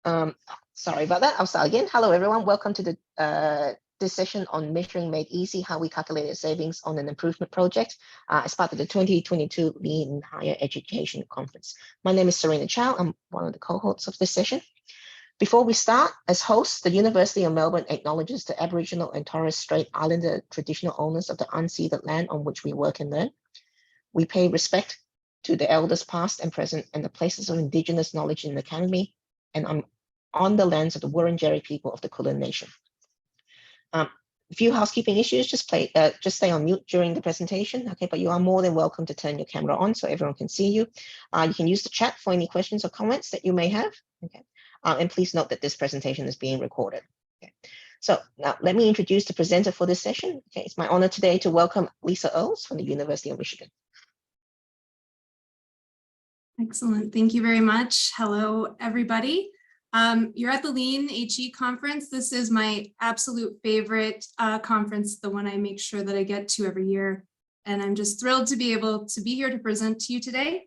Um, Sorry about that. I'll start again. Hello, everyone. Welcome to this session on Measuring Made Easy, how we calculated savings on an improvement project as part of the 2022 Lean in Higher Education Conference. My name is Serena Chow. I'm one of the co-hosts of this session. Before we start, as hosts, the University of Melbourne acknowledges the Aboriginal and Torres Strait Islander traditional owners of the unceded land on which we work and learn. We pay respect to the elders past and present and the places of Indigenous knowledge in the academy and on the lands of the Wurundjeri people of the Kulin Nation. A few housekeeping issues, just stay on mute during the presentation, okay? But you are more than welcome to turn your camera on so everyone can see you. You can use the chat for any questions or comments that you may have, okay? And please note that this presentation is being recorded. Okay. So now let me introduce the presenter for this session. Okay, it's my honor today to welcome Lisa Earls from the University of Michigan. Excellent. Thank you very much. Hello, everybody. You're at the Lean HE conference. This is my absolute favorite conference, the one I make sure that I get to every year. And I'm just thrilled to be able to be here to present to you today.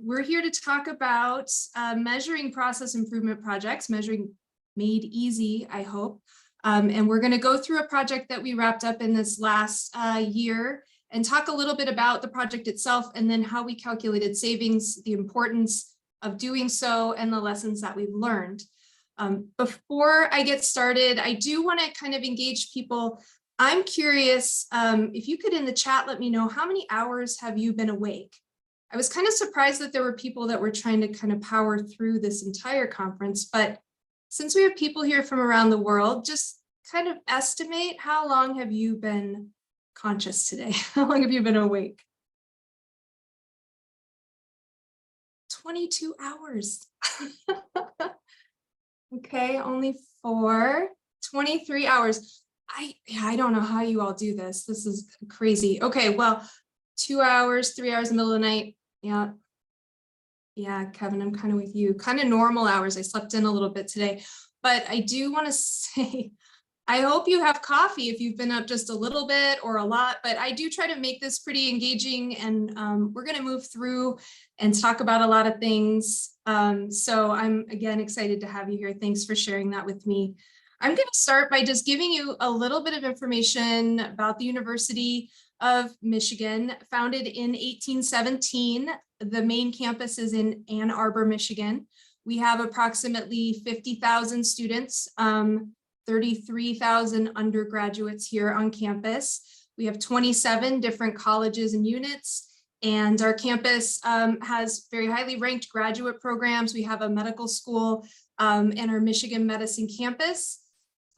We're here to talk about measuring process improvement projects, measuring made easy, I hope. And we're going to go through a project that we wrapped up in this last year and talk a little bit about the project itself and then how we calculated savings, the importance of doing so, and the lessons that we've learned. Before I get started, I do want to kind of engage people. I'm curious if you could in the chat let me know how many hours have you been awake? I was kind of surprised that there were people that were trying to kind of power through this entire conference, but since we have people here from around the world, just kind of estimate how long have you been conscious today? How long have you been awake? 22 hours. Okay, only 23 hours. I don't know how you all do this. This is crazy. Okay, well, 2 hours, 3 hours in the middle of the night. Yeah, Kevin, I'm kind of with you. Kind of normal hours. I slept in a little bit today, but I do want to say, I hope you have coffee if you've been up just a little bit or a lot, but I do try to make this pretty engaging, and we're going to move through and talk about a lot of things. So I'm, again, excited to have you here. Thanks for sharing that with me. I'm going to start by just giving you a little bit of information about the University of Michigan, founded in 1817. The main campus is in Ann Arbor, Michigan. We have approximately 50,000 students, 33,000 undergraduates here on campus. We have 27 different colleges and units, and our campus has very highly ranked graduate programs. We have a medical school and our Michigan Medicine campus.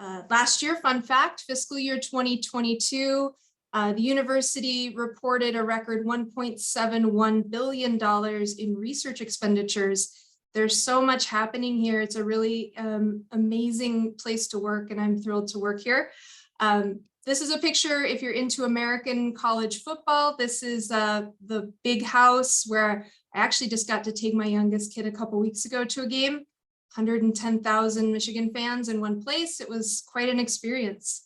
Last year, fun fact, fiscal year 2022, the university reported a record $1.71 billion in research expenditures. There's so much happening here. It's a really amazing place to work, and I'm thrilled to work here. This is a picture if you're into American college football. This is the big house where I actually just got to take my youngest kid a couple weeks ago to a game. 110,000 Michigan fans in one place. It was quite an experience.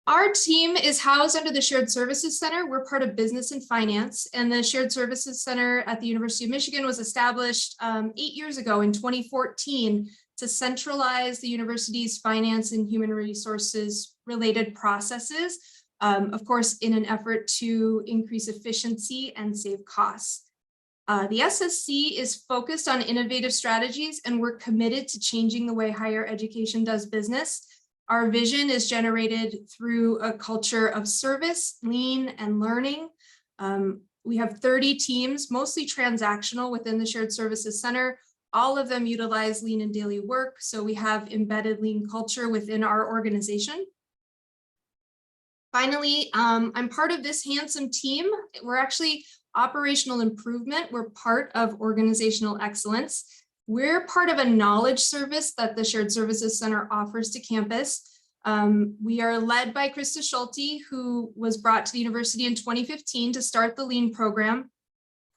Our team is housed under the Shared Services Center. We're part of Business and Finance, and the Shared Services Center at the University of Michigan was established 8 years ago in 2014 to centralize the university's finance and human resources related processes, of course, in an effort to increase efficiency and save costs. The SSC is focused on innovative strategies, and we're committed to changing the way higher education does business. Our vision is generated through a culture of service, lean, and learning. We have 30 teams, mostly transactional within the Shared Services Center. All of them utilize lean in daily work, so we have embedded lean culture within our organization. Finally, I'm part of this handsome team. We're actually operational improvement. We're part of organizational excellence. We're part of a knowledge service that the Shared Services Center offers to campus. We are led by Krista Schulte, who was brought to the university in 2015 to start the Lean program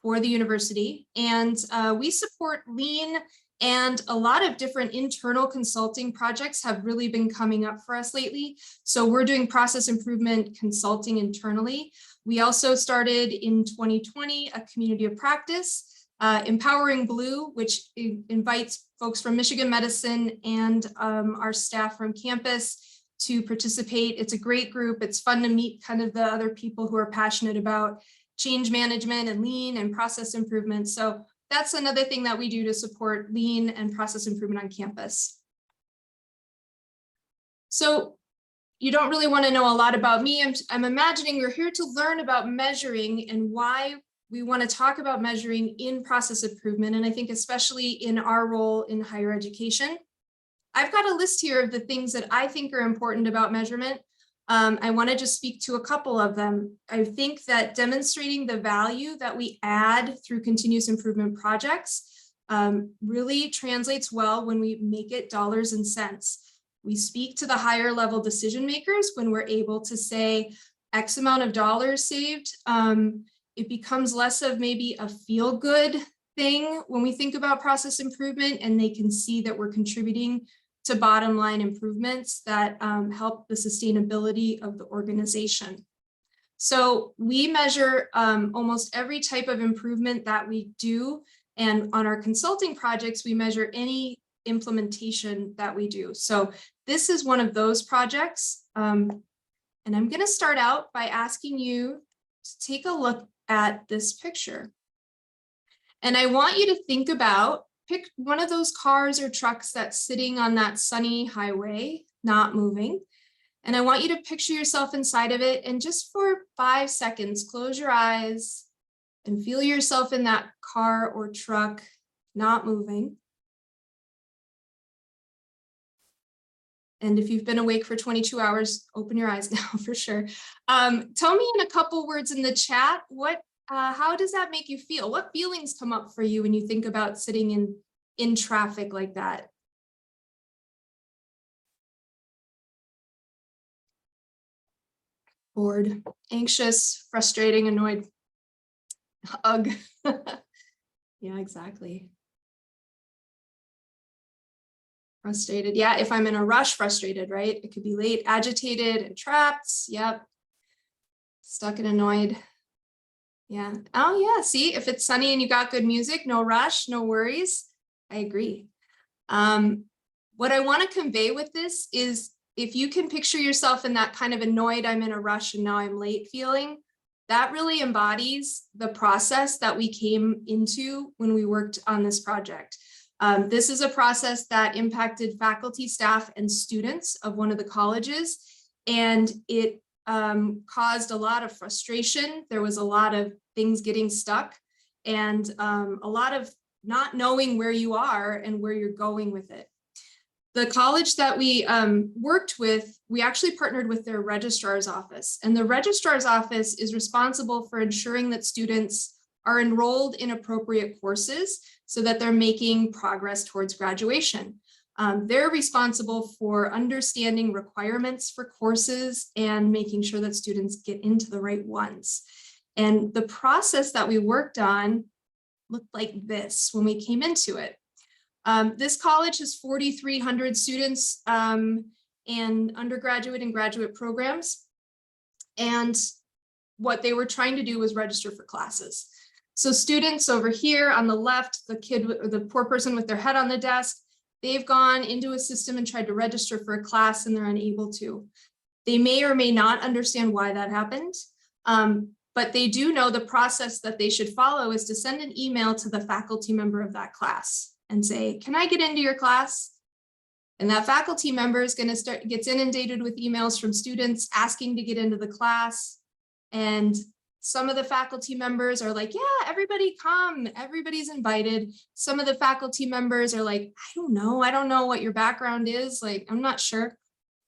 for the university. And we support Lean, and a lot of different internal consulting projects have really been coming up for us lately. So we're doing process improvement consulting internally. We also started in 2020 a community of practice Empowering Blue, which invites folks from Michigan Medicine and our staff from campus to participate. It's a great group. It's fun to meet kind of the other people who are passionate about change management and lean and process improvement. So that's another thing that we do to support lean and process improvement on campus. So you don't really want to know a lot about me. I'm imagining you're here to learn about measuring and why we want to talk about measuring in process improvement. And I think especially in our role in higher education. I've got a list here of the things that I think are important about measurement. I want to just speak to a couple of them. I think that demonstrating the value that we add through continuous improvement projects really translates well when we make it dollars and cents. We speak to the higher level decision makers when we're able to say X amount of dollars saved. It becomes less of maybe a feel good thing when we think about process improvement, and they can see that we're contributing to bottom line improvements that help the sustainability of the organization. So we measure almost every type of improvement that we do. And on our consulting projects, we measure any implementation that we do. So this is one of those projects. And I'm going to start out by asking you to take a look at this picture. And I want you to think about, pick one of those cars or trucks that's sitting on that sunny highway, not moving. And I want you to picture yourself inside of it. And just for 5 seconds, close your eyes and feel yourself in that car or truck, not moving. And if you've been awake for 22 hours, open your eyes now for sure. Tell me in a couple words in the chat, how does that make you feel? What feelings come up for you when you think about sitting in traffic like that? Bored, anxious, frustrating, annoyed. Ugh. Yeah, exactly. Frustrated. Yeah, if I'm in a rush, frustrated, right? It could be late, agitated, and trapped. Yep. Stuck and annoyed. Yeah. Oh, yeah. See, if it's sunny and you got good music, no rush, no worries. I agree. What I want to convey with this is if you can picture yourself in that kind of annoyed, I'm in a rush and now I'm late feeling, that really embodies the process that we came into when we worked on this project. This is a process that impacted faculty, staff, and students of one of the colleges, and it caused a lot of frustration. There was a lot of things getting stuck and a lot of not knowing where you are and where you're going with it. The college that we worked with, we actually partnered with their registrar's office, and the registrar's office is responsible for ensuring that students are enrolled in appropriate courses so that they're making progress towards graduation. They're responsible for understanding requirements for courses and making sure that students get into the right ones. And the process that we worked on looked like this when we came into it. This college has 4,300 students in undergraduate and graduate programs. And what they were trying to do was register for classes. So students over here on the left, the kid or the poor person with their head on the desk, they've gone into a system and tried to register for a class and they're unable to. They may or may not understand why that happened, but they do know the process that they should follow is to send an email to the faculty member of that class and say, can I get into your class? And that faculty member is going to gets inundated with emails from students asking to get into the class. And some of the faculty members are like, yeah, everybody come, everybody's invited. Some of the faculty members are like, I don't know what your background is. Like, I'm not sure.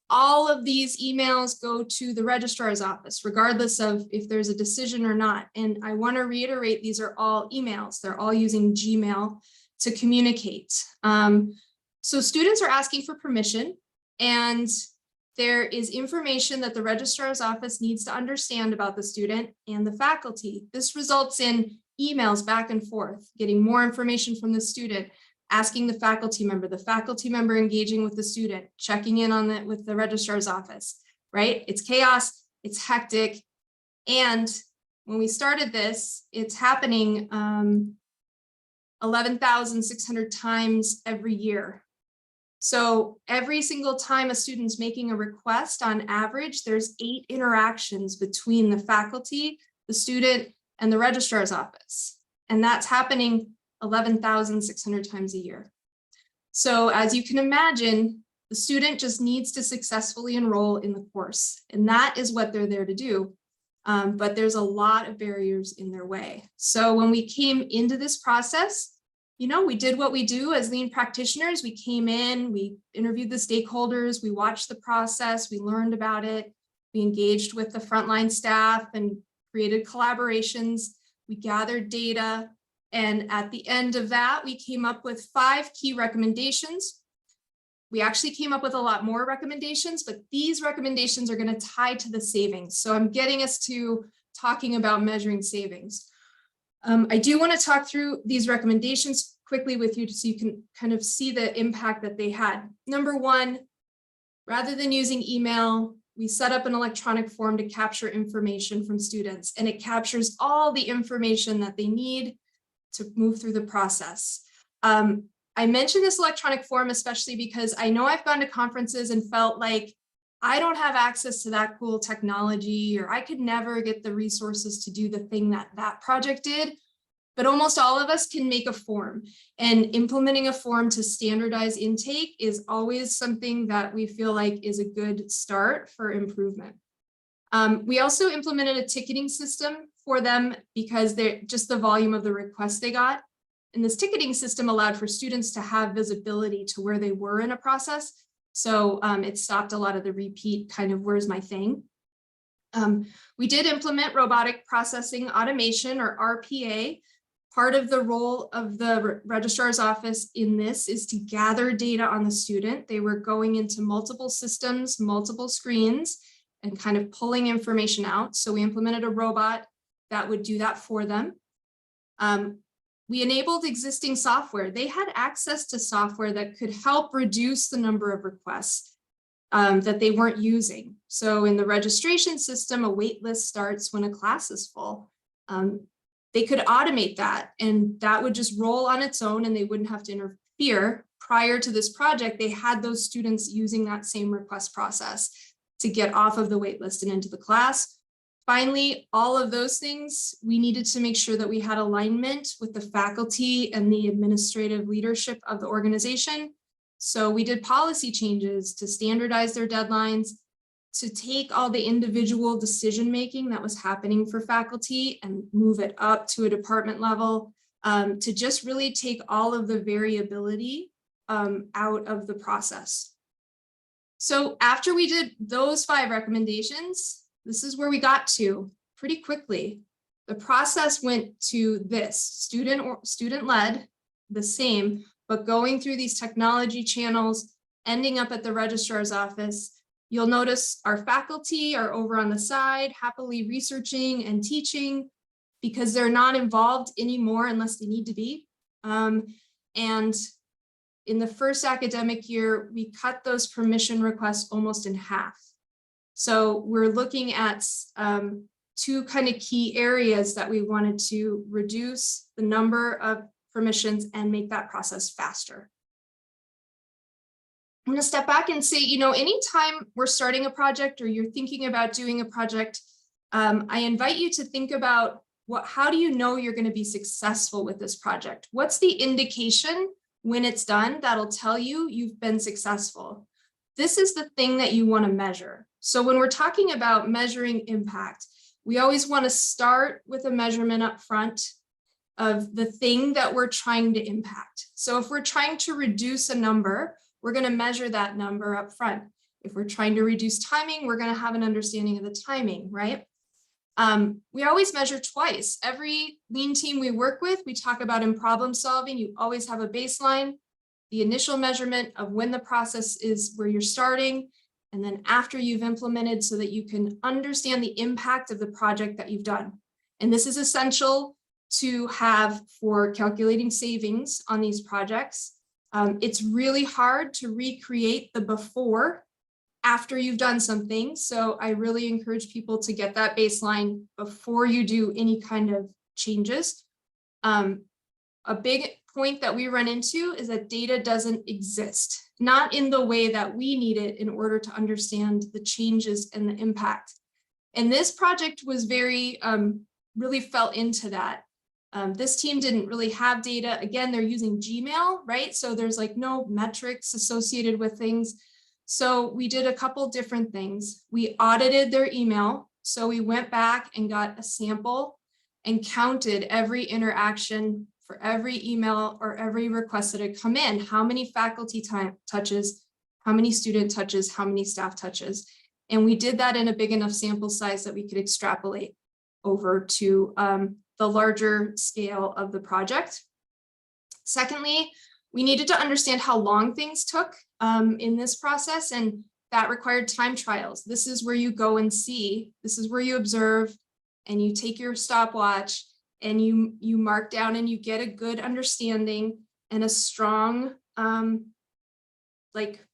All of these emails go to the registrar's office, regardless of if there's a decision or not. And I want to reiterate, these are all emails. They're all using Gmail to communicate. So students are asking for permission, and there is information that the registrar's office needs to understand about the student and the faculty. This results in emails back and forth, getting more information from the student, asking the faculty member engaging with the student, checking in on it with the registrar's office, right? It's chaos, it's hectic. And when we started this, it's happening 11,600 times every year. So every single time a student's making a request, on average, there's 8 interactions between the faculty, the student, and the registrar's office. And that's happening 11,600 times a year. So as you can imagine, the student just needs to successfully enroll in the course, and that is what they're there to do. But there's a lot of barriers in their way. So when we came into this process, we did what we do as lean practitioners. We came in, we interviewed the stakeholders, we watched the process, we learned about it, we engaged with the frontline staff and created collaborations, we gathered data, and at the end of that, we came up with 5 key recommendations. We actually came up with a lot more recommendations, but these recommendations are going to tie to the savings. So I'm getting us to talking about measuring savings. I do want to talk through these recommendations quickly with you so you can kind of see the impact that they had. Number 1, rather than using email, we set up an electronic form to capture information from students, and it captures all the information that they need to move through the process. I mentioned this electronic form especially because I know I've gone to conferences and felt like I don't have access to that cool technology, or I could never get the resources to do the thing that that project did. But almost all of us can make a form, and implementing a form to standardize intake is always something that we feel like is a good start for improvement. We also implemented a ticketing system for them because they're just the volume of the requests they got. And this ticketing system allowed for students to have visibility to where they were in a process. So it stopped a lot of the repeat kind of where's my thing. We did implement robotic processing automation, or RPA. Part of the role of the registrar's office in this is to gather data on the student. They were going into multiple systems, multiple screens, and kind of pulling information out. So we implemented a robot that would do that for them. We enabled existing software. They had access to software that could help reduce the number of requests that they weren't using. So in the registration system, a wait list starts when a class is full. They could automate that, and that would just roll on its own, and they wouldn't have to interfere. Prior to this project, they had those students using that same request process to get off of the wait list and into the class. Finally, all of those things, we needed to make sure that we had alignment with the faculty and the administrative leadership of the organization. So we did policy changes to standardize their deadlines, to take all the individual decision-making that was happening for faculty and move it up to a department level, to just really take all of the variability out of the process. So after we did those 5 recommendations, this is where we got to pretty quickly. The process went to this, student-led, the same, but going through these technology channels, ending up at the registrar's office. You'll notice our faculty are over on the side, happily researching and teaching because they're not involved anymore unless they need to be. And in the first academic year, we cut those permission requests almost in half. So we're looking at 2 kind of key areas that we wanted to reduce the number of permissions and make that process faster. I'm going to step back and say, anytime we're starting a project or you're thinking about doing a project, I invite you to think about how do you know you're going to be successful with this project? What's the indication when it's done that'll tell you you've been successful? This is the thing that you want to measure. So when we're talking about measuring impact, we always want to start with a measurement up front of the thing that we're trying to impact. So if we're trying to reduce a number, we're going to measure that number up front. If we're trying to reduce timing, we're going to have an understanding of the timing, right? We always measure twice. Every lean team we work with, we talk about in problem solving, you always have a baseline, the initial measurement of when the process is where you're starting, and then after you've implemented so that you can understand the impact of the project that you've done. And this is essential to have for calculating savings on these projects. It's really hard to recreate the before after you've done something. So I really encourage people to get that baseline before you do any kind of changes. A big point that we run into is that data doesn't exist, not in the way that we need it in order to understand the changes and the impact. And this project was very, really fell into that. This team didn't really have data. Again, they're using Gmail, right? So there's like no metrics associated with things. So we did a couple different things. We audited their email. So we went back and got a sample and counted every interaction for every email or every request that had come in. How many faculty touches, how many student touches, how many staff touches. And we did that in a big enough sample size that we could extrapolate over to the larger scale of the project. Secondly, we needed to understand how long things took in this process, and that required time trials. This is where you go and see, this is where you observe, and you take your stopwatch and you mark down and you get a good understanding and a strong, like,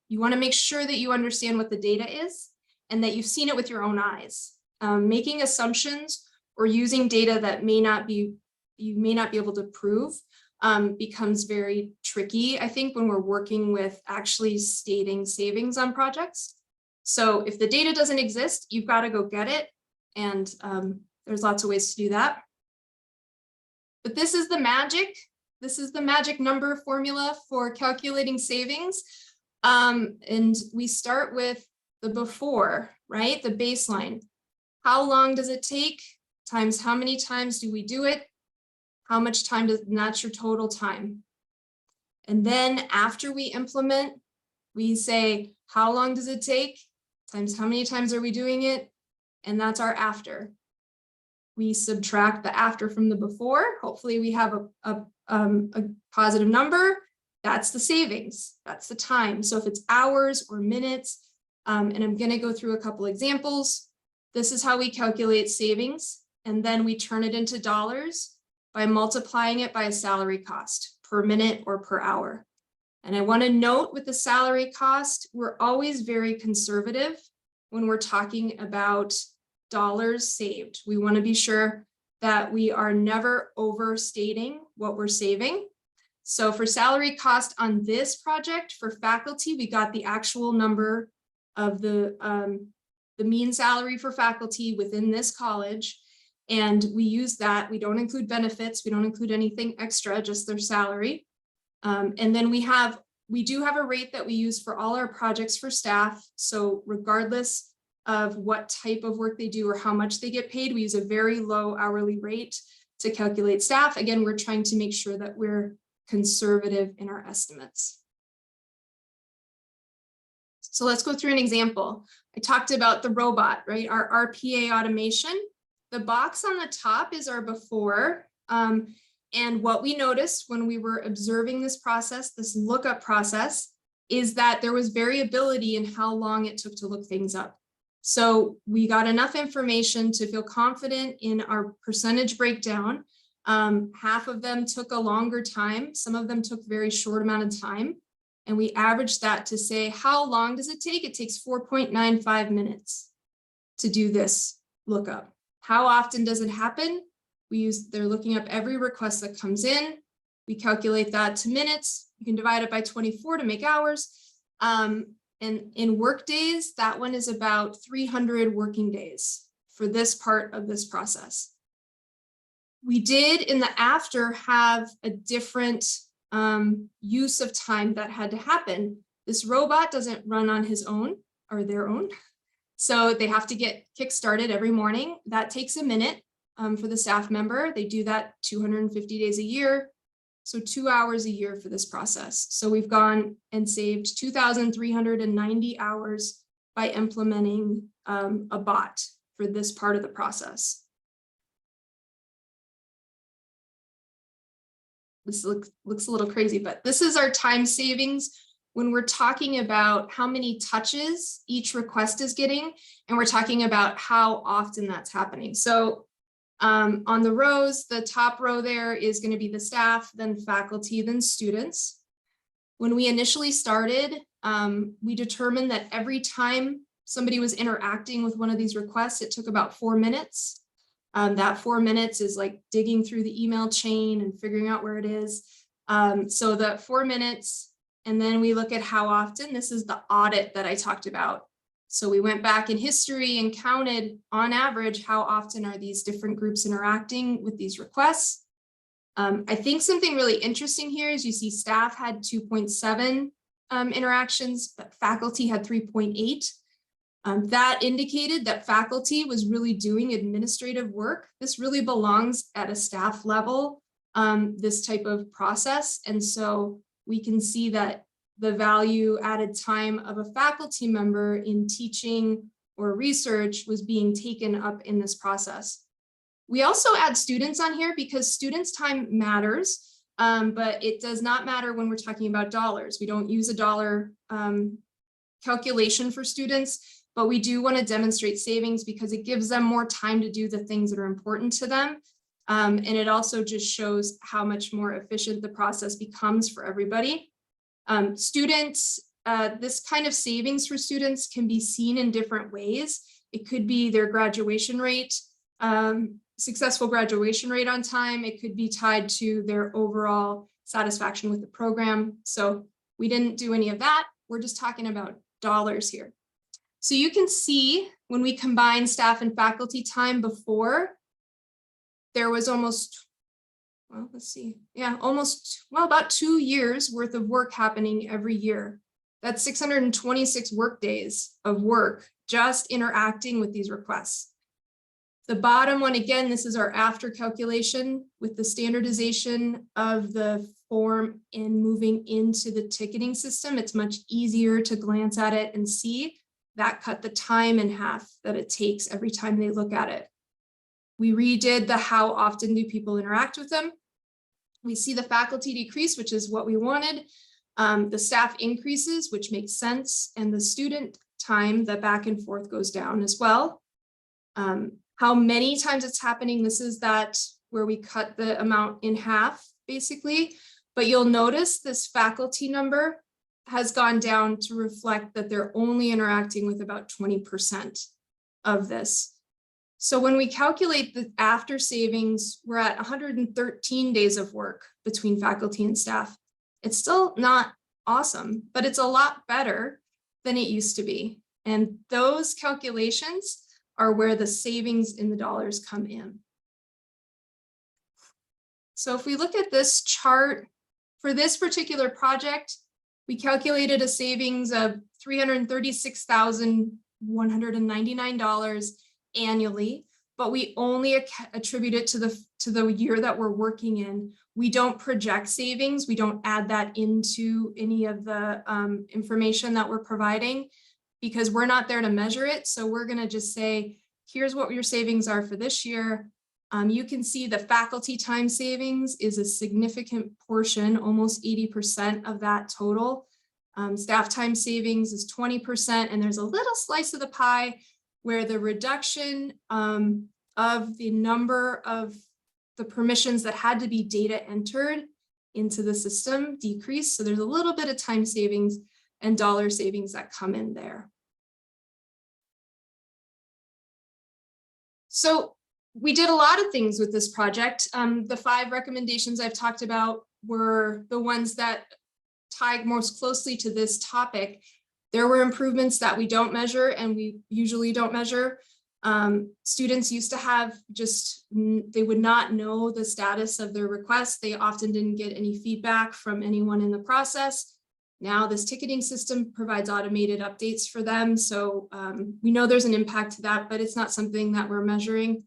you want to make sure that you understand what the data is and that you've seen it with your own eyes. Making assumptions or using data that you may not be able to prove becomes very tricky, I think, when we're working with actually stating savings on projects. So if the data doesn't exist, you've got to go get it. And there's lots of ways to do that. But this is the magic. This is the magic number formula for calculating savings. And we start with the before, right? The baseline. How long does it take times how many times do we do it? How much time does, and that's your total time. And then after we implement, we say, how long does it take times how many times are we doing it? And that's our after. We subtract the after from the before. Hopefully we have a positive number. That's the savings. That's the time. So if it's hours or minutes, and I'm going to go through a couple examples. This is how we calculate savings. And then we turn it into dollars by multiplying it by a salary cost per minute or per hour. And I want to note with the salary cost, we're always very conservative when we're talking about dollars saved. We want to be sure that we are never overstating what we're saving. So for salary cost on this project for faculty, we got the actual number of the mean salary for faculty within this college. And we use that. We don't include benefits. We don't include anything extra, just their salary. And then we do have a rate that we use for all our projects for staff. So regardless of what type of work they do or how much they get paid, we use a very low hourly rate to calculate staff. Again, we're trying to make sure that we're conservative in our estimates. So let's go through an example. I talked about the robot, right? Our RPA automation. The box on the top is our before. And what we noticed when we were observing this process, this lookup process, is that there was variability in how long it took to look things up. So we got enough information to feel confident in our percentage breakdown. Half of them took a longer time. Some of them took a very short amount of time. And we averaged that to say, how long does it take? It takes 4.95 minutes to do this lookup. How often does it happen? They're looking up every request that comes in. We calculate that to minutes. You can divide it by 24 to make hours. And in work days, that one is about 300 working days for this part of this process. We did in the after have a different use of time that had to happen. This robot doesn't run on his own or their own. So they have to get kick-started every morning. That takes a minute for the staff member. They do that 250 days a year. So 2 hours a year for this process. So we've gone and saved 2,390 hours by implementing a bot for this part of the process. This looks a little crazy, but this is our time savings when we're talking about how many touches each request is getting, and we're talking about how often that's happening. So on the rows, the top row there is going to be the staff, then faculty, then students. When we initially started, we determined that every time somebody was interacting with one of these requests, it took about 4 minutes. That 4 minutes is like digging through the email chain and figuring out where it is. So the 4 minutes, and then we look at how often. This is the audit that I talked about. So we went back in history and counted on average, how often are these different groups interacting with these requests. I think something really interesting here is you see staff had 2.7 interactions, but faculty had 3.8. That indicated that faculty was really doing administrative work. This really belongs at a staff level, this type of process. And so we can see that the value added time of a faculty member in teaching or research was being taken up in this process. We also add students on here because students' time matters, but it does not matter when we're talking about dollars. We don't use a dollar calculation for students, but we do want to demonstrate savings because it gives them more time to do the things that are important to them. And it also just shows how much more efficient the process becomes for everybody. Students, this kind of savings for students can be seen in different ways. It could be their graduation rate, successful graduation rate on time. It could be tied to their overall satisfaction with the program. So we didn't do any of that. We're just talking about dollars here. So you can see when we combine staff and faculty time before, there was almost, well, let's see. Yeah, about 2 years worth of work happening every year. That's 626 work days of work just interacting with these requests. The bottom one, again, this is our after calculation with the standardization of the form and moving into the ticketing system. It's much easier to glance at it and see that cut the time in half that it takes every time they look at it. We redid the how often do people interact with them. We see the faculty decrease, which is what we wanted. The staff increases, which makes sense. And the student time, the back and forth goes down as well. How many times it's happening, this is that where we cut the amount in half, basically. But you'll notice this faculty number has gone down to reflect that they're only interacting with about 20% of this. So when we calculate the after savings, we're at 113 days of work between faculty and staff. It's still not awesome, but it's a lot better than it used to be. And those calculations are where the savings in the dollars come in. So if we look at this chart, for this particular project, we calculated a savings of $336,199 annually, but we only attribute it to the year that we're working in. We don't project savings. We don't add that into any of the information that we're providing because we're not there to measure it. So we're going to just say, here's what your savings are for this year. You can see the faculty time savings is a significant portion, almost 80% of that total. Staff time savings is 20%, and there's a little slice of the pie where the reduction of the number of the permissions that had to be data entered into the system decreased. So there's a little bit of time savings and dollar savings that come in there. So we did a lot of things with this project. The 5 recommendations I've talked about were the ones that tied most closely to this topic. There were improvements that we don't measure and we usually don't measure. Students used to have they would not know the status of their request. They often didn't get any feedback from anyone in the process. Now this ticketing system provides automated updates for them. So we know there's an impact to that, but it's not something that we're measuring.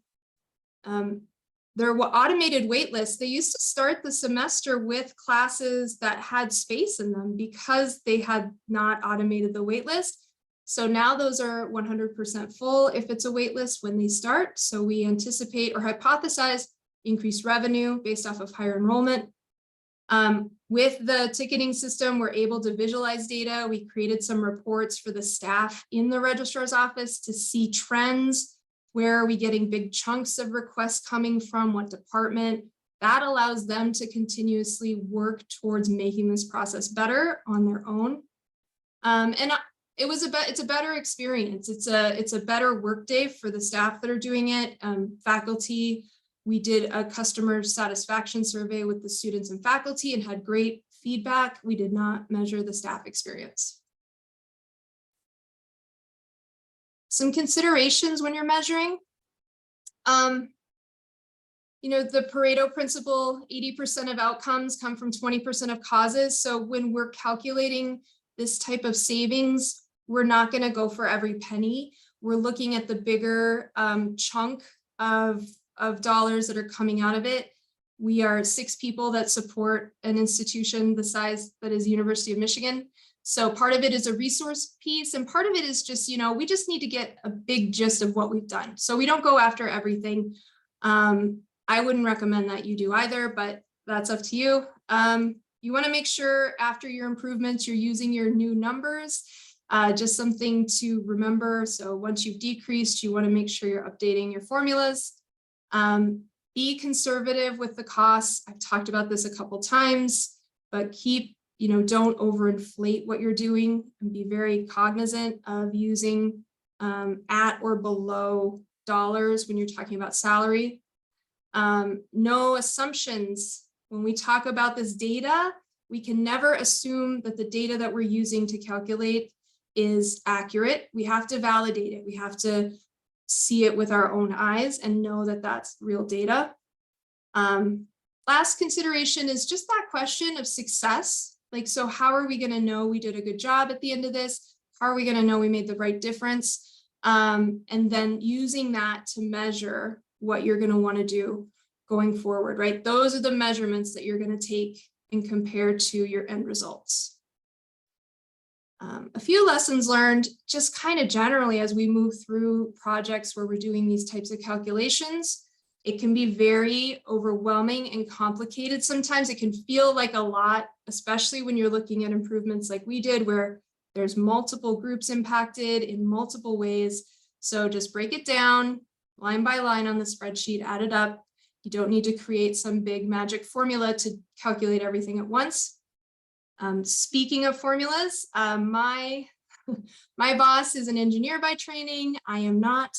There were automated wait lists. They used to start the semester with classes that had space in them because they had not automated the wait list. So now those are 100% full if it's a wait list when they start. So we anticipate or hypothesize increased revenue based off of higher enrollment. With the ticketing system, we're able to visualize data. We created some reports for the staff in the registrar's office to see trends. Where are we getting big chunks of requests coming from? What department? That allows them to continuously work towards making this process better on their own. And It's a better experience. It's a better workday for the staff that are doing it. Faculty, we did a customer satisfaction survey with the students and faculty and had great feedback. We did not measure the staff experience. Some considerations when you're measuring. You know, the Pareto principle, 80% of outcomes come from 20% of causes. So when we're calculating this type of savings, we're not going to go for every penny. We're looking at the bigger chunk of dollars that are coming out of it. We are 6 people that support an institution the size that is University of Michigan. So part of it is a resource piece, and part of it is just, you know, we just need to get a big gist of what we've done. So we don't go after everything. I wouldn't recommend that you do either, but that's up to you. You want to make sure after your improvements, you're using your new numbers, just something to remember. So once you've decreased, you want to make sure you're updating your formulas. Be conservative with the costs. I've talked about this a couple times, but don't overinflate what you're doing, and be very cognizant of using at or below dollars when you're talking about salary. No assumptions. When we talk about this data, we can never assume that the data that we're using to calculate is accurate. We have to validate it. We have to see it with our own eyes and know that that's real data. Last consideration is just that question of success. Like, so how are we going to know we did a good job at the end of this? How are we going to know we made the right difference? And then using that to measure what you're going to want to do going forward, right? Those are the measurements that you're going to take and compare to your end results. A few lessons learned just kind of generally as we move through projects where we're doing these types of calculations. It can be very overwhelming and complicated. Sometimes it can feel like a lot, especially when you're looking at improvements like we did, where there's multiple groups impacted in multiple ways. So just break it down line by line on the spreadsheet, add it up. You don't need to create some big magic formula to calculate everything at once. Speaking of formulas, my boss is an engineer by training. I am not.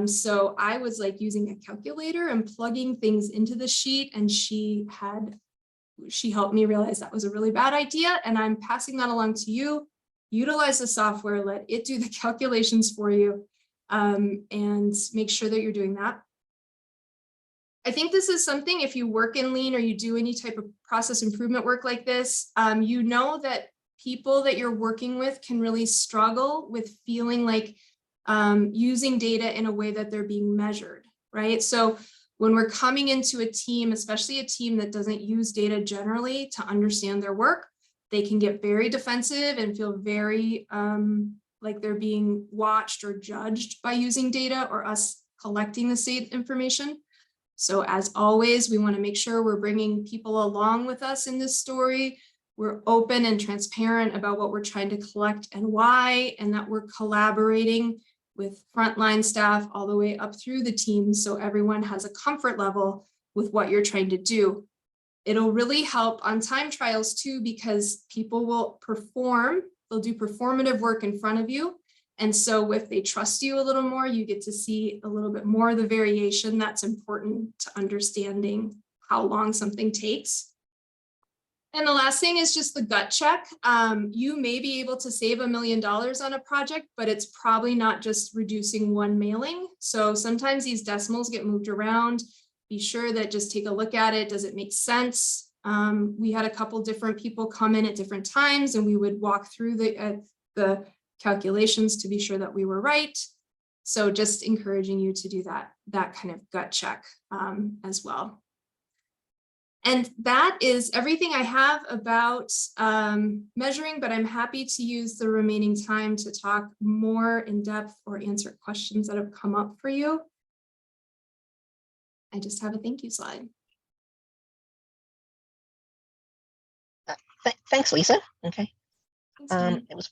So I was like using a calculator and plugging things into the sheet, and she helped me realize that was a really bad idea. And I'm passing that along to you. Utilize the software, let it do the calculations for you, and make sure that you're doing that. I think this is something, if you work in lean or you do any type of process improvement work like this, you know that people that you're working with can really struggle with feeling like using data in a way that they're being measured, right? So when we're coming into a team, especially a team that doesn't use data generally to understand their work, they can get very defensive and feel very like they're being watched or judged by using data or us collecting the same information. So as always, we want to make sure we're bringing people along with us in this story. We're open and transparent about what we're trying to collect and why, and that we're collaborating with frontline staff all the way up through the team, so everyone has a comfort level with what you're trying to do. It'll really help on time trials too, because people will perform, they'll do performative work in front of you. And so if they trust you a little more, you get to see a little bit more of the variation that's important to understanding how long something takes. And the last thing is just the gut check. You may be able to save $1 million on a project, but it's probably not just reducing one mailing. So sometimes these decimals get moved around. Be sure that just take a look at it. Does it make sense? We had a couple different people come in at different times, and we would walk through the calculations to be sure that we were right. So just encouraging you to do that kind of gut check as well. And that is everything I have about measuring, but I'm happy to use the remaining time to talk more in depth or answer questions that have come up for you. I just have a thank you slide. Thanks, Lisa. Okay. It was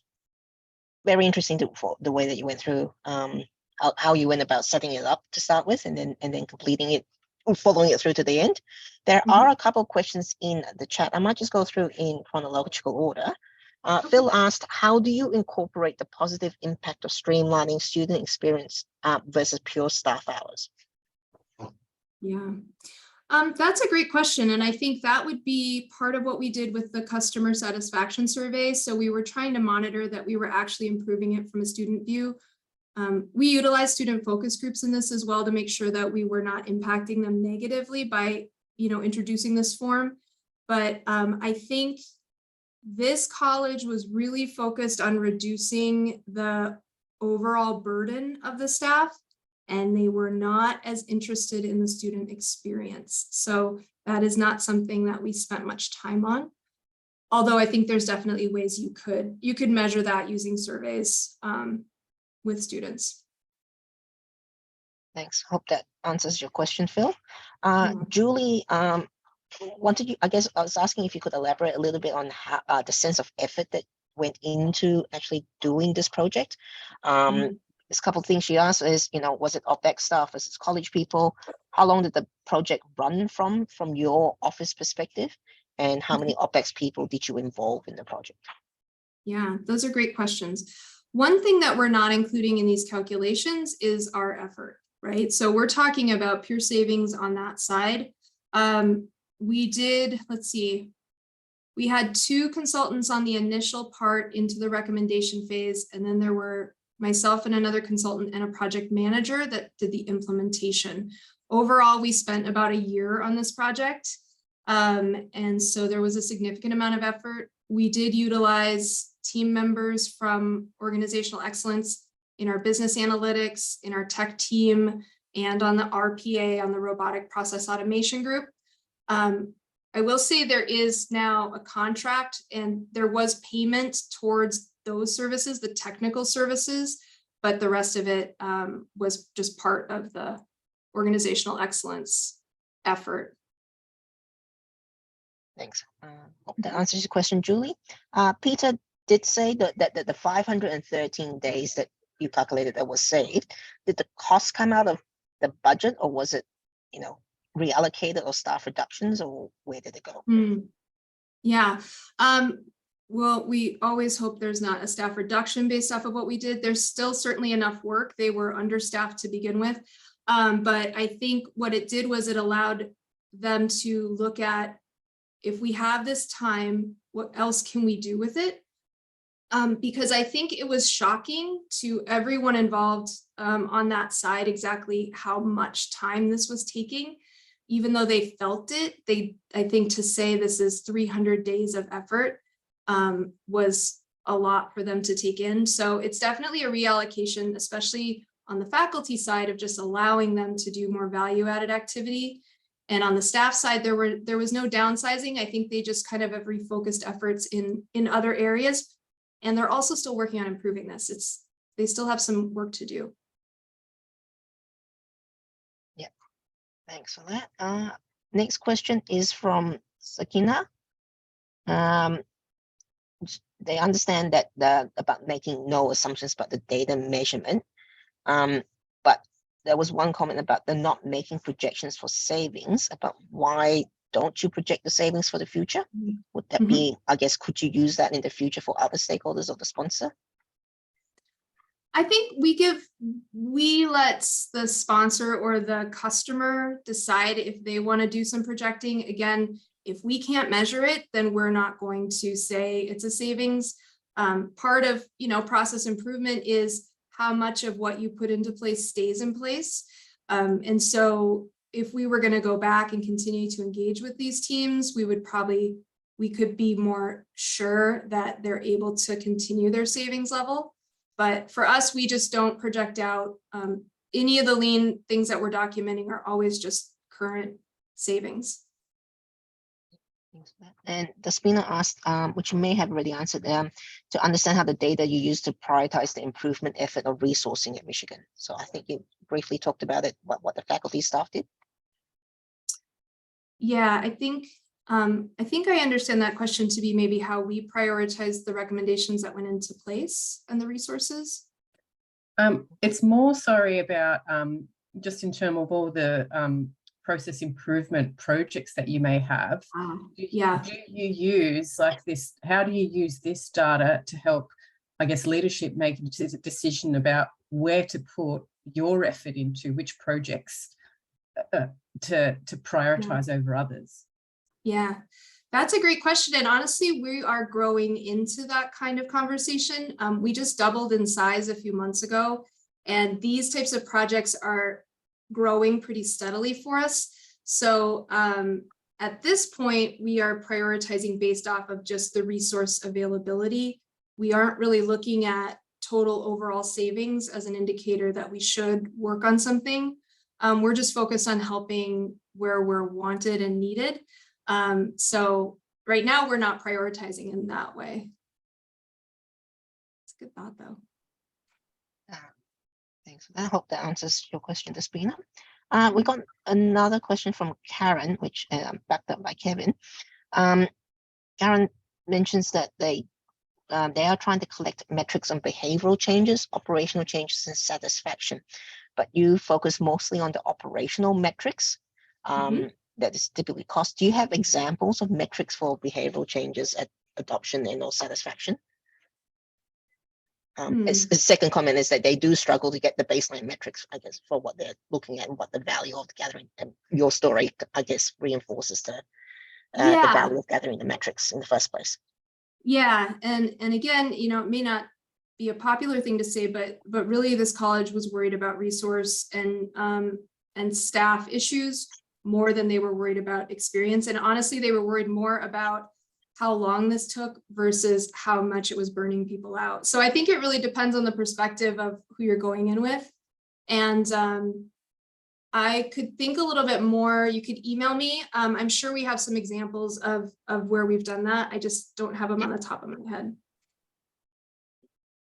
very interesting for the way that you went through how you went about setting it up to start with, and then completing it, following it through to the end. There are a couple of questions in the chat. I might just go through in chronological order. Phil asked, how do you incorporate the positive impact of streamlining student experience versus pure staff hours? Yeah, that's a great question. And I think that would be part of what we did with the customer satisfaction survey. So we were trying to monitor that we were actually improving it from a student view. We utilize student focus groups in this as well to make sure that we were not impacting them negatively by, introducing this form. But I think this college was really focused on reducing the overall burden of the staff, and they were not as interested in the student experience. So that is not something that we spent much time on. Although I think there's definitely ways you could measure that using surveys with students. Thanks. Hope that answers your question, Phil. Yeah. Julie, I was asking if you could elaborate a little bit on how the sense of effort that went into actually doing this project. There's a couple of things she asked is, was it OPEX staff versus college people? How long did the project run from your office perspective? And how many OPEX people did you involve in the project? Yeah, those are great questions. One thing that we're not including in these calculations is our effort, right? So we're talking about pure savings on that side. We did, we had 2 consultants on the initial part into the recommendation phase, and then there were myself and another consultant and a project manager that did the implementation. Overall, we spent about a year on this project. And so there was a significant amount of effort. We did utilize team members from organizational excellence in our business analytics, in our tech team, and on the RPA, on the robotic process automation group. I will say there is now a contract, and there was payment towards those services, the technical services, but the rest of it was just part of the organizational excellence effort. Thanks. Hope that answers your question, Julie. Peter did say that the 513 days that you calculated that was saved, did the cost come out of the budget, or was it, reallocated, or staff reductions, or where did it go? Yeah. Well, we always hope there's not a staff reduction based off of what we did. There's still certainly enough work. They were understaffed to begin with. But I think what it did was it allowed them to look at, if we have this time, what else can we do with it? Because I think it was shocking to everyone involved on that side exactly how much time this was taking. Even though they felt it, I think to say this is 300 days of effort was a lot for them to take in. So it's definitely a reallocation, especially on the faculty side, of just allowing them to do more value-added activity. And on the staff side, there was no downsizing. I think they just kind of have refocused efforts in other areas. And they're also still working on improving this. They still have some work to do. Yeah, thanks for that. Next question is from Sakina. They understand that about making no assumptions about the data measurement. But there was one comment about the not making projections for savings, about why don't you project the savings for the future? Would that be, I guess, could you use that in the future for other stakeholders of the sponsor? I think we let the sponsor or the customer decide if they want to do some projecting. Again, if we can't measure it, then we're not going to say it's a savings. Part of, process improvement is how much of what you put into place stays in place. And so if we were going to go back and continue to engage with these teams, we could be more sure that they're able to continue their savings level. But for us, we just don't project out. Any of the lean things that we're documenting are always just current savings. And Despina asked, which you may have already answered, to understand how the data you use to prioritize the improvement effort of resourcing at Michigan. So I think you briefly talked about it, what the faculty staff did. Yeah, I think I understand that question to be maybe how we prioritize the recommendations that went into place and the resources. It's more, sorry, about just in terms of all the process improvement projects that you may have, Yeah. do you use like this, how do you use this data to help, I guess, leadership make a decision about where to put your effort into, which projects to prioritize over others? Yeah, that's a great question. And honestly, we are growing into that kind of conversation. We just doubled in size a few months ago, and these types of projects are growing pretty steadily for us. So at this point, we are prioritizing based off of just the resource availability. We aren't really looking at total overall savings as an indicator that we should work on something. We're just focused on helping where we're wanted and needed. So right now we're not prioritizing in that way. It's a good thought though. Thanks. I hope that answers your question, Despina. We got another question from Karen, which backed up by Kevin. Karen mentions that they are trying to collect metrics on behavioral changes, operational changes, and satisfaction, but you focus mostly on the operational metrics. That is typically cost. Do you have examples of metrics for behavioral changes at adoption and or satisfaction? The second comment is that they do struggle to get the baseline metrics, I guess, for what they're looking at and what the value of the gathering. And your story, I guess, reinforces the value of gathering the metrics in the first place. Yeah, and again, you know, it may not be a popular thing to say, but really this college was worried about resource and staff issues more than they were worried about experience. And honestly, they were worried more about how long this took versus how much it was burning people out. So I think it really depends on the perspective of who you're going in with. And I could think a little bit more. You could email me. I'm sure we have some examples of where we've done that. I just don't have them on the top of my head.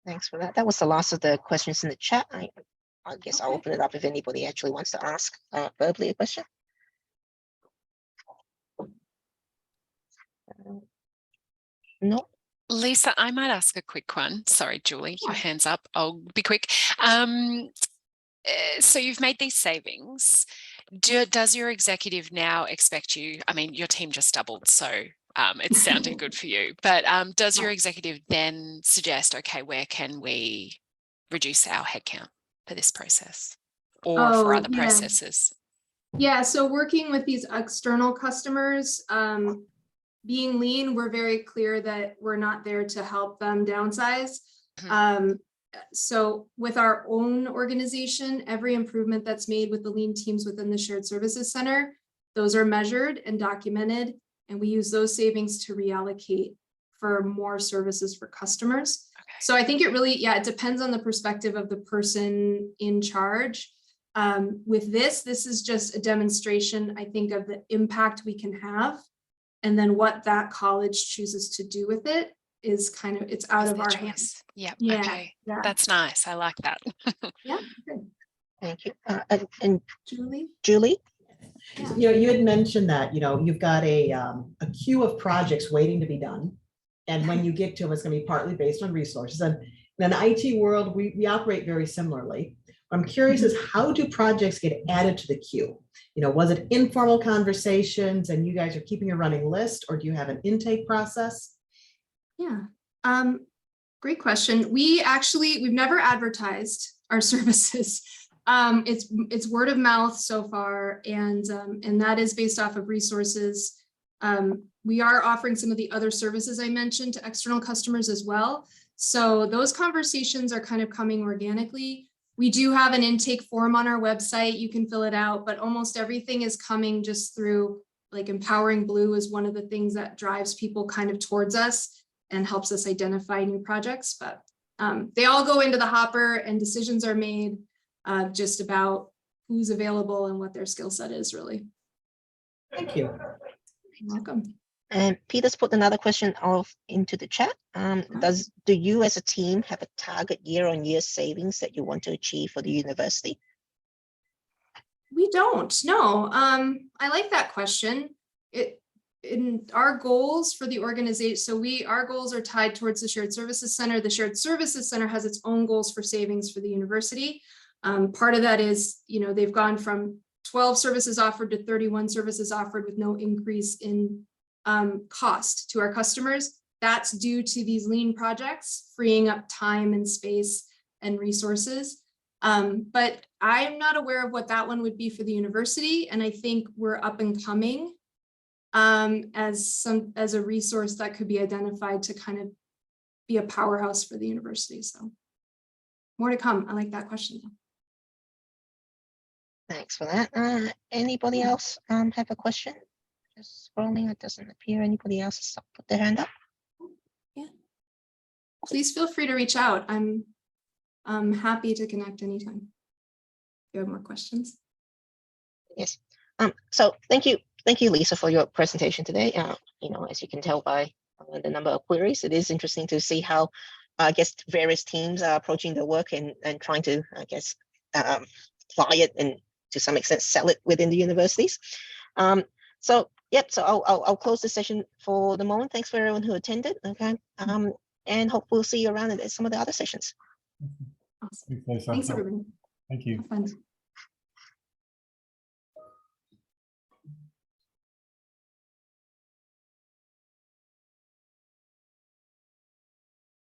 Thanks for that. That was the last of the questions in the chat. I guess I'll open it up if anybody actually wants to ask verbally a question. No. Lisa, I might ask a quick one. Sorry, Julie, your hand's up. I'll be quick. So you've made these savings. Does your executive now expect you, I mean, your team just doubled, so it's sounding good for you, but does your executive then suggest, okay, where can we reduce our headcount for this process or for other processes? Yeah, so working with these external customers, being lean, we're very clear that we're not there to help them downsize. So with our own organization, every improvement that's made with the lean teams within the shared services center, those are measured and documented, and we use those savings to reallocate for more services for customers. Okay. So I think it really, it depends on the perspective of the person in charge. With this is just a demonstration, I think, of the impact we can have. And then what that college chooses to do with it is kind of, it's out of our hands. Yeah. Okay. Yeah. That's nice. I like that. Yeah. Good. Thank you. And Julie? Yeah. You know, you had mentioned that, you know, you've got a queue of projects waiting to be done. And when you get to them, it's going to be partly based on resources. And in the IT world, we operate very similarly. What I'm curious is, how do projects get added to the queue? You know, was it informal conversations and you guys are keeping a running list, or do you have an intake process? Yeah, great question. We've never advertised our services. It's word of mouth so far, and that is based off of resources. We are offering some of the other services I mentioned to external customers as well. So those conversations are kind of coming organically. We do have an intake form on our website. You can fill it out, but almost everything is coming just through, like, Empowering Blue is one of the things that drives people kind of towards us and helps us identify new projects. But they all go into the hopper and decisions are made just about who's available and what their skill set is, really. Thank you. You're welcome. And Peter's put another question into the chat. Do you as a team have a target year-on-year savings that you want to achieve for the university? We don't, no. I like that question. In our goals for the organization, so our goals are tied towards the Shared Services Center. The Shared Services Center has its own goals for savings for the university. Part of that is, you know, they've gone from 12 services offered to 31 services offered with no increase in cost to our customers. That's due to these lean projects, freeing up time and space and resources. But I'm not aware of what that one would be for the university. And I think we're up and coming as a resource that could be identified to kind of be a powerhouse for the university. So more to come. I like that question. Thanks for that. Anybody else have a question? Just scrolling, it doesn't appear anybody else has put their hand up. Yeah. Please feel free to reach out. I'm happy to connect anytime. If you have more questions. Yes. So thank you, Lisa, for your presentation today. You know, as you can tell by the number of queries, it is interesting to see how, I guess, various teams are approaching their work and trying to, I guess, apply it and to some extent sell it within the universities. So yep. So I'll close the session for the moment. Thanks for everyone who attended. Okay. And hope we'll see you around at some of the other sessions. Awesome. Thanks, everybody. Thank you. Have fun.